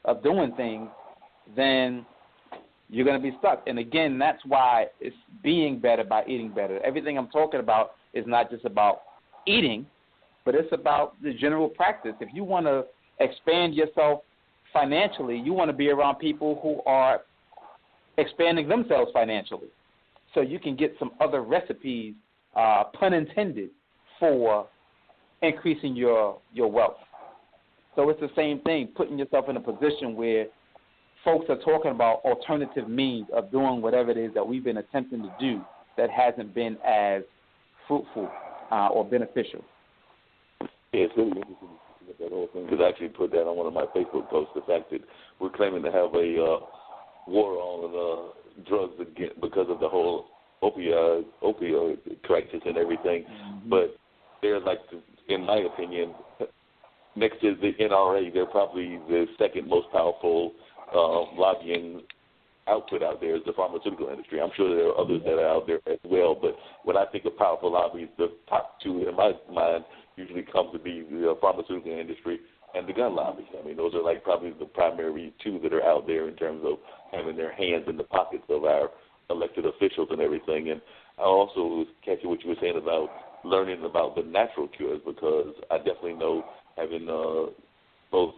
of doing things, then you're going to be stuck. And again, that's why it's being better by eating better. Everything I'm talking about is not just about eating, but it's about the general practice. If you want to expand yourself financially, you want to be around people who are expanding themselves financially, so you can get some other recipes, pun intended, for increasing your wealth. So it's the same thing, putting yourself in a position where folks are talking about alternative means of doing whatever it is that we've been attempting to do that hasn't been as fruitful or beneficial. Yeah, it's really interesting that whole thing, because I actually put that on one of my Facebook posts, the fact that we're claiming to have a war on drugs again because of the whole opioid crisis and everything. Mm-hmm. But they're like, in my opinion, next to the NRA, they're probably the second most powerful lobbying output out there is the pharmaceutical industry. I'm sure there are others that are out there as well, but when I think of powerful lobbies, the top two in my mind usually come to be the pharmaceutical industry and the gun lobby. I mean, those are like probably the primary two that are out there in terms of having their hands in the pockets of our elected officials and everything. And I also was catching what you were saying about learning about the natural cures, because I definitely know, having both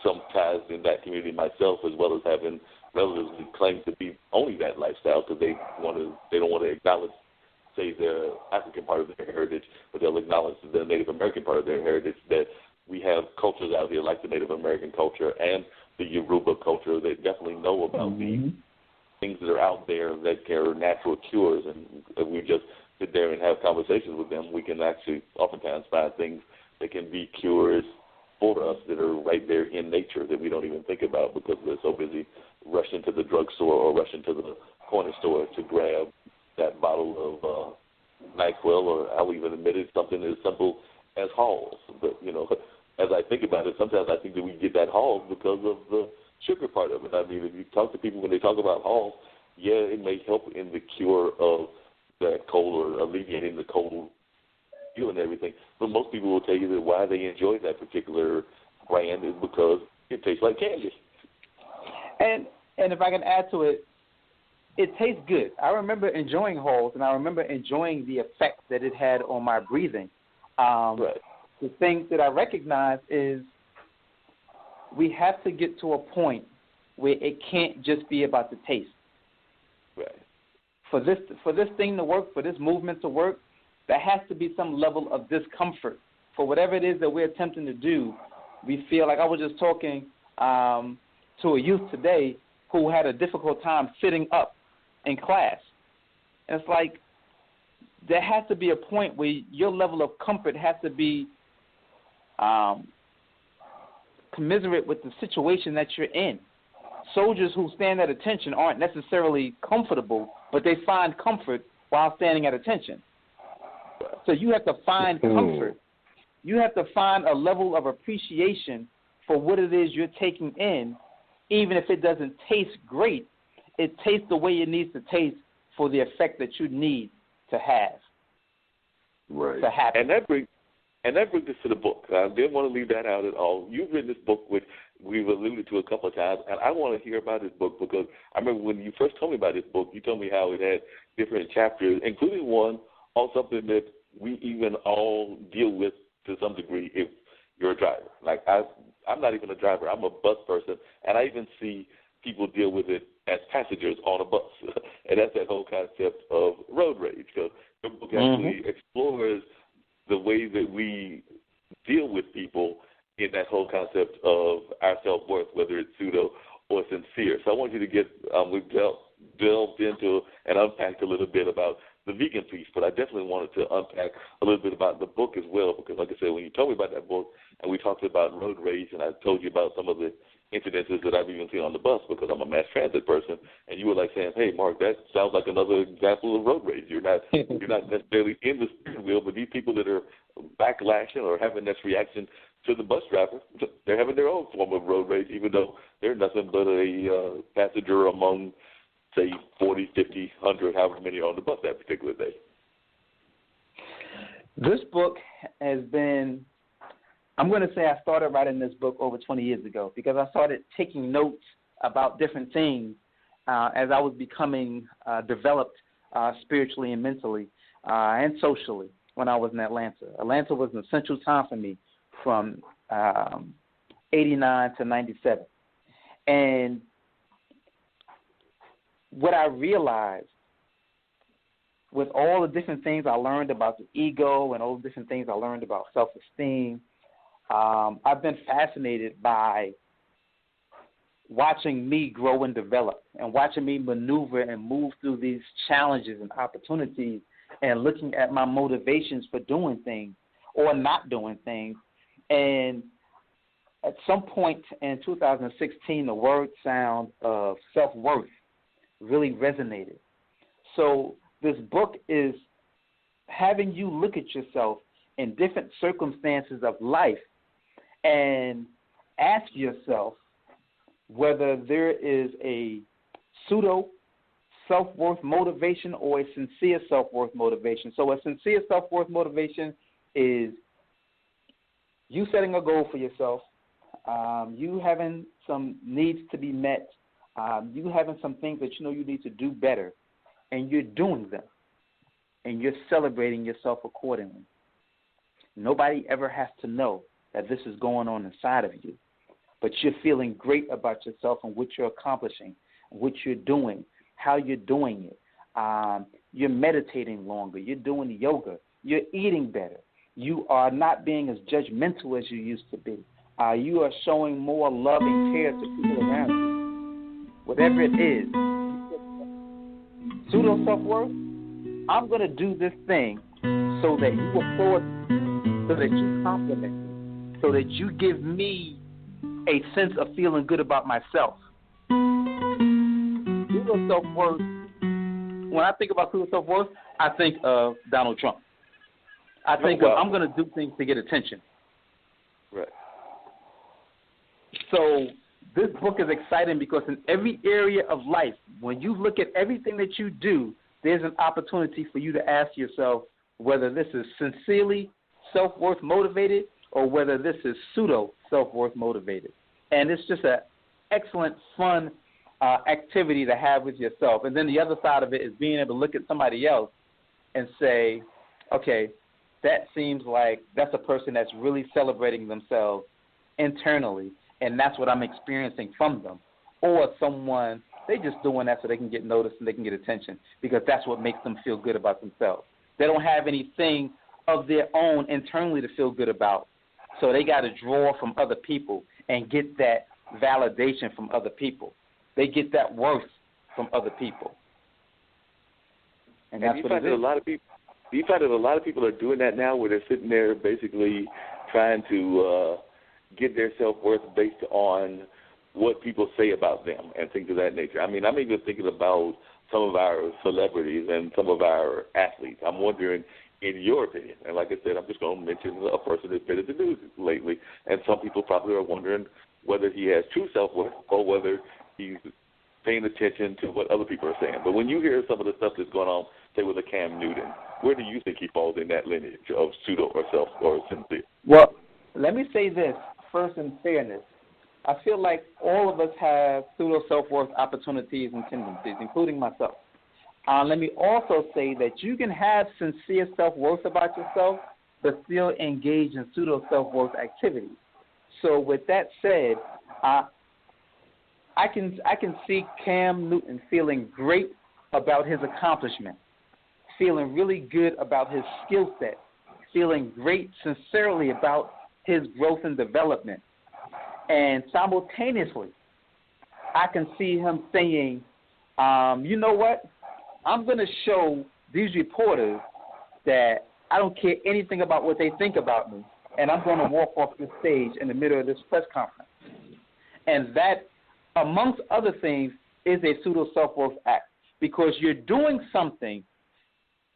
some ties in that community myself, as well as having relatives who claim to be only that lifestyle because they don't want to acknowledge, say, the African part of their heritage, but they'll acknowledge the Native American part of their heritage, that we have cultures out here like the Native American culture and the Yoruba culture that definitely know about these things that are out there that are natural cures. And if we just sit there and have conversations with them, we can actually oftentimes find things that can be cures for us that are right there in nature that we don't even think about because we're so busy rushing to the drugstore or rushing to the corner store to grab that bottle of NyQuil, or I'll even admit it, something as simple as Halls. But, you know, as I think about it, sometimes I think that we get that Halls because of the sugar part of it. I mean, if you talk to people when they talk about Halls, yeah, it may help in the cure of that cold or alleviating the cold feel and everything, but most people will tell you that why they enjoy that particular brand is because it tastes like candy. And if I can add to it, it tastes good. I remember enjoying Halls, and I remember enjoying the effect that it had on my breathing. Right. The thing that I recognize is we have to get to a point where it can't just be about the taste. Right. For this thing to work, for this movement to work, there has to be some level of discomfort. For whatever it is that we're attempting to do, we feel like I was just talking to a youth today who had a difficult time sitting up in class. And it's like there has to be a point where your level of comfort has to be commiserate with the situation that you're in. Soldiers who stand at attention aren't necessarily comfortable, but they find comfort while standing at attention. So you have to find comfort. You have to find a level of appreciation for what it is you're taking in, even if it doesn't taste great. It tastes the way it needs to taste for the effect that you need to have. Right. To happen. And that brings us to the book. I didn't want to leave that out at all. You've written this book, which we've alluded to a couple of times, and I want to hear about this book because I remember when you first told me about this book, you told me how it had different chapters, including one on something that we even all deal with to some degree if you're a driver. Like, I'm not even a driver. I'm a bus person, and I even see people deal with it as passengers on a bus, and that's that whole concept of road rage, because the book actually explores the way that we deal with people in that whole concept of our self-worth, whether it's pseudo or sincere. So I want you to get we've delved into and unpacked a little bit about the vegan piece, but I definitely wanted to unpack a little bit about the book as well, because like I said, when you told me about that book and we talked about road rage and I told you about some of the incidences that I've even seen on the bus because I'm a mass transit person, and you were like saying, hey, Mark, that sounds like another example of road rage. You're not necessarily in the steering wheel, but these people that are backlashing or having this reaction to the bus driver, they're having their own form of road rage, even though they're nothing but a passenger among, say, 40, 50, 100, however many are on the bus that particular day. This book has been I'm going to say I started writing this book over 20 years ago because I started taking notes about different things as I was becoming developed spiritually and mentally and socially when I was in Atlanta. Atlanta was an essential time for me from 89 to 97. And what I realized with all the different things I learned about the ego and all the different things I learned about self-esteem, I've been fascinated by watching me grow and develop and watching me maneuver and move through these challenges and opportunities and looking at my motivations for doing things or not doing things. And at some point in 2016, the word sound of self-worth really resonated. So this book is having you look at yourself in different circumstances of life and ask yourself whether there is a pseudo self-worth motivation or a sincere self-worth motivation. So a sincere self-worth motivation is you setting a goal for yourself, you having some needs to be met, you having some things that you know you need to do better, and you're doing them, and you're celebrating yourself accordingly. Nobody ever has to know that this is going on inside of you, but you're feeling great about yourself and what you're accomplishing, what you're doing, how you're doing it. You're meditating longer. You're doing yoga. You're eating better. You are not being as judgmental as you used to be. You are showing more love and care to people around you. Whatever it is, pseudo self-worth, I'm going to do this thing so that you applaud me, so that you compliment me, so that you give me a sense of feeling good about myself. Pseudo self-worth, when I think about pseudo self-worth, I think of Donald Trump. I think of, I'm going to do things to get attention. Right. So this book is exciting because in every area of life, when you look at everything that you do, there's an opportunity for you to ask yourself whether this is sincerely self-worth motivated or whether this is pseudo self-worth motivated. And it's just an excellent, fun activity to have with yourself. And then the other side of it is being able to look at somebody else and say, okay, that seems like that's a person that's really celebrating themselves internally, and that's what I'm experiencing from them. Or someone, they just doing that so they can get noticed and they can get attention because that's what makes them feel good about themselves. They don't have anything of their own internally to feel good about, so they got to draw from other people and get that validation from other people. They get that worth from other people. And that's what it is. Do you find that a lot of people are doing that now where they're sitting there basically trying to get their self-worth based on what people say about them and things of that nature? I mean, I'm even thinking about some of our celebrities and some of our athletes. I'm wondering, in your opinion, and like I said, I'm just going to mention a person that's been in the news lately, and some people probably are wondering whether he has true self-worth or whether he's paying attention to what other people are saying. But when you hear some of the stuff that's going on, say with a Cam Newton, where do you think he falls in that lineage of pseudo or self or sincere? Well, let me say this first in fairness. I feel like all of us have pseudo self-worth opportunities and tendencies, including myself. Let me also say that you can have sincere self-worth about yourself, but still engage in pseudo self-worth activities. So with that said, I can see Cam Newton feeling great about his accomplishment, feeling really good about his skill set, feeling great sincerely about his growth and development. And simultaneously, I can see him saying, you know what? I'm going to show these reporters that I don't care anything about what they think about me, and I'm going to walk off the stage in the middle of this press conference. And that, amongst other things, is a pseudo self-worth act because you're doing something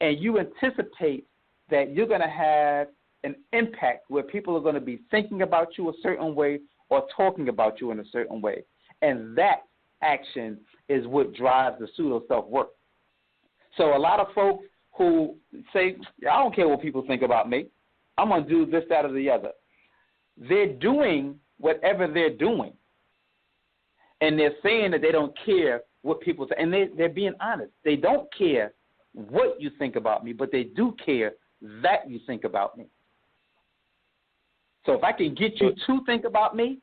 and you anticipate that you're going to have an impact where people are going to be thinking about you a certain way or talking about you in a certain way. And that action is what drives the pseudo self-worth. So a lot of folks who say, I don't care what people think about me. I'm going to do this, that, or the other. they're doing whatever they're doing. And they're saying that they don't care what people say. And they're being honest. They don't care what you think about me, but they do care that you think about me. So if I can get you to think about me,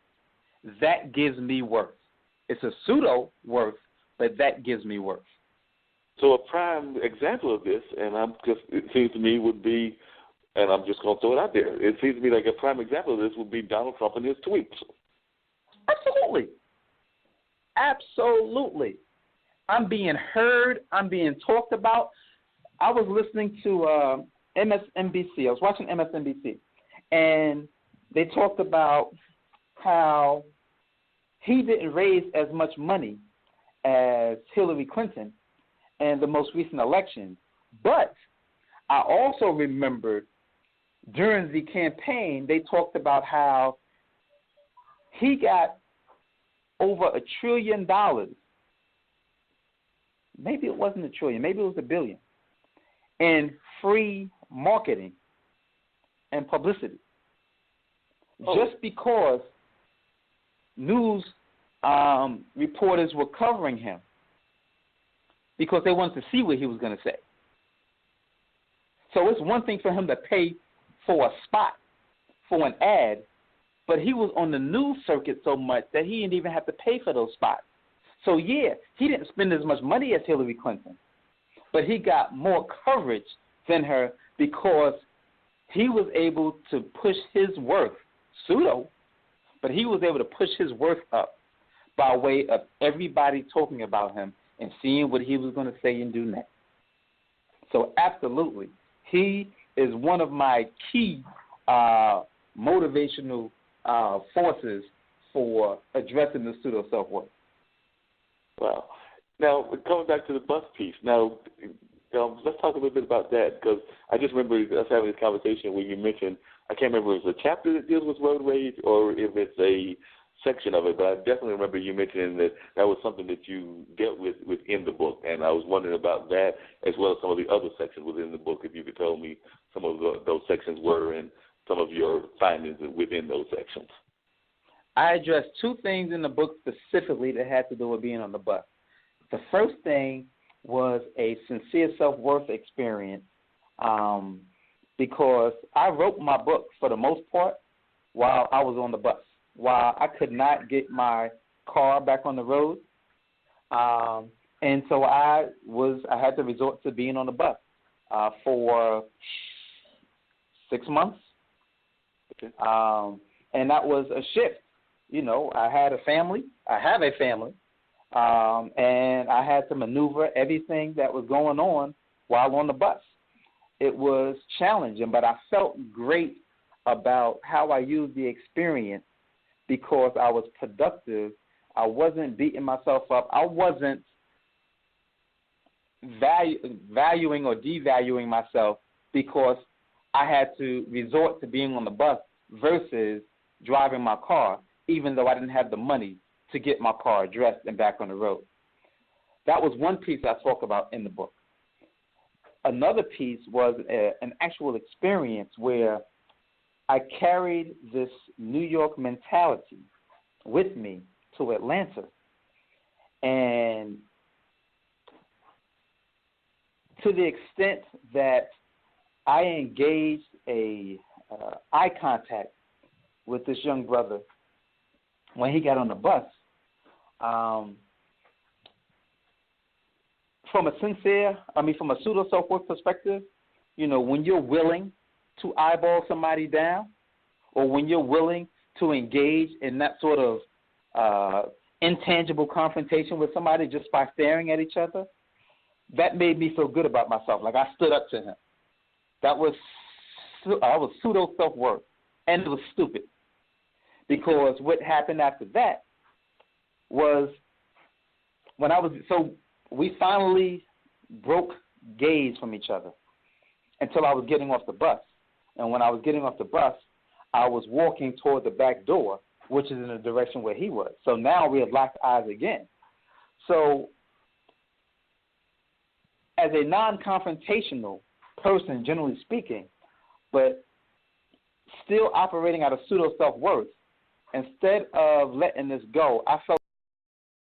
that gives me worth. It's a pseudo worth, but that gives me worth. So a prime example of this, it seems to me would be, and I'm just going to throw it out there, it seems to me like a prime example of this would be Donald Trump and his tweets. Absolutely. Absolutely. I'm being heard. I'm being talked about. I was listening to MSNBC. I was watching MSNBC, and they talked about how he didn't raise as much money as Hillary Clinton in the most recent election. But I also remembered during the campaign, they talked about how he got over $1 trillion. Maybe it wasn't $1 trillion. Maybe it was $1 billion in free marketing and publicity. Just because news reporters were covering him because they wanted to see what he was going to say. So it's one thing for him to pay for a spot, for an ad, but he was on the news circuit so much that he didn't even have to pay for those spots. So, yeah, he didn't spend as much money as Hillary Clinton, but he got more coverage than her because he was able to push his worth, pseudo, but he was able to push his worth up by way of everybody talking about him and seeing what he was going to say and do next. So, absolutely, he is one of my key motivational forces for addressing the pseudo self-worth. Wow. Now, coming back to the bus piece, let's talk a little bit about that, because I just remember us having this conversation where you mentioned, I can't remember if it's a chapter that deals with road rage or if it's a section of it, but I definitely remember you mentioning that was something that you dealt with within the book, and I was wondering about that as well as some of the other sections within the book, if you could tell me some of those sections were and some of your findings within those sections. I addressed two things in the book specifically that had to do with being on the bus. The first thing was a sincere self-worth experience because I wrote my book for the most part while I was on the bus, while I could not get my car back on the road. And so I had to resort to being on the bus for 6 months. Okay. And that was a shift. You know, I have a family, and I had to maneuver everything that was going on while on the bus. It was challenging, but I felt great about how I used the experience because I was productive. I wasn't beating myself up. I wasn't valuing or devaluing myself because I had to resort to being on the bus versus driving my car, even though I didn't have the money to get my car addressed and back on the road. That was one piece I talk about in the book. Another piece was an actual experience where I carried this New York mentality with me to Atlanta. And to the extent that I engaged eye contact with this young brother when he got on the bus, from a pseudo self-worth perspective, you know, when you're willing to eyeball somebody down or when you're willing to engage in that sort of intangible confrontation with somebody just by staring at each other, that made me feel good about myself. Like I stood up to him. I was pseudo self-worth, and it was stupid. Because what happened after that was we finally broke gaze from each other until I was getting off the bus. And when I was getting off the bus, I was walking toward the back door, which is in the direction where he was. So now we have locked eyes again. So as a non-confrontational person, generally speaking, but still operating out of pseudo self-worth, instead of letting this go, I felt